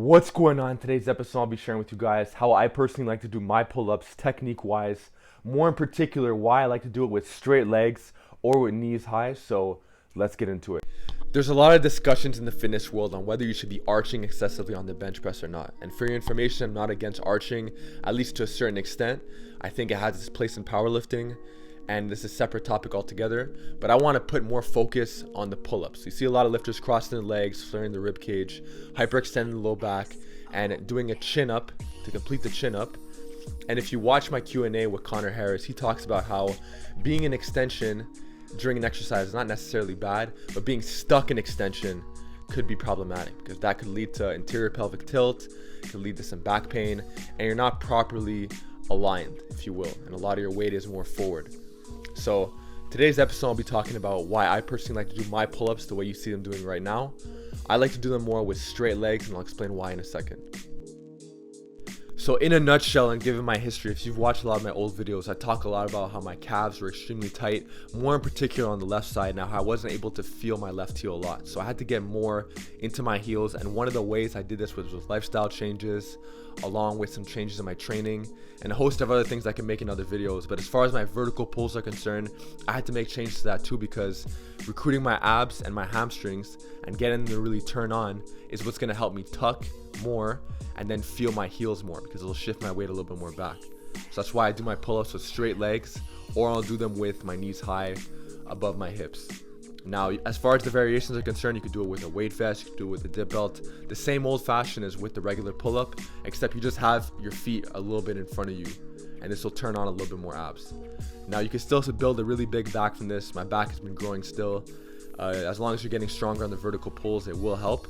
What's going on? Today's episode I'll be sharing with you guys how I personally like to do my pull-ups technique wise, more in particular why I like to do it with straight legs or with knees high. So let's get into it. There's a lot of discussions in the fitness world on whether you should be arching excessively on the bench press or not. And for your information, I'm not against arching, at least to a certain extent. I think it has its place in powerlifting, and this is a separate topic altogether, but I want to put more focus on the pull-ups. You see a lot of lifters crossing the legs, flaring the rib cage, hyperextending the low back, and doing a chin up to complete the chin up. And if you watch my Q&A with Connor Harris, he talks about how being in extension during an exercise is not necessarily bad, but being stuck in extension could be problematic because that could lead to anterior pelvic tilt, could lead to some back pain, and you're not properly aligned, if you will, and a lot of your weight is more forward. So today's episode I'll be talking about why I personally like to do my pull-ups the way you see them doing right now. I like to do them more with straight legs, and I'll explain why in a second. So in a nutshell, and given my history, if you've watched a lot of my old videos, I talk a lot about how my calves were extremely tight, more in particular on the left side. Now, how I wasn't able to feel my left heel a lot, so I had to get more into my heels, and one of the ways I did this was with lifestyle changes, along with some changes in my training, and a host of other things I can make in other videos. But as far as my vertical pulls are concerned, I had to make changes to that too, because recruiting my abs and my hamstrings and getting them to really turn on is what's going to help me tuck more and then feel my heels more, because it'll shift my weight a little bit more back. So that's why I do my pull-ups with straight legs, or I'll do them with my knees high above my hips. Now, as far as the variations are concerned, you could do it with a weight vest, you could do it with a dip belt, the same old fashioned as with the regular pull-up, except you just have your feet a little bit in front of you, and this will turn on a little bit more abs. Now, you can still build a really big back from this. My back has been growing still. As long as you're getting stronger on the vertical pulls, it will help.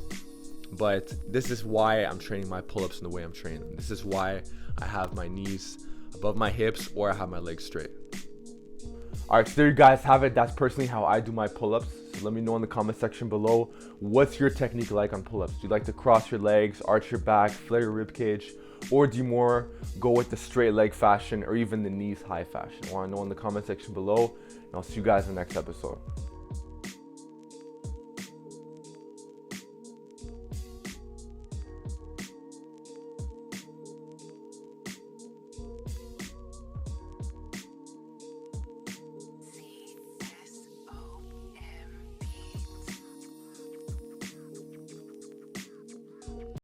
But this is why I'm training my pull-ups in the way I'm training. This is why I have my knees above my hips, or I have my legs straight. Alright, so there you guys have it. That's personally how I do my pull-ups. So let me know in the comment section below, what's your technique like on pull-ups? Do you like to cross your legs, arch your back, flare your rib cage, or do you more go with the straight leg fashion or even the knees high fashion? I want to know in the comment section below, and I'll see you guys in the next episode.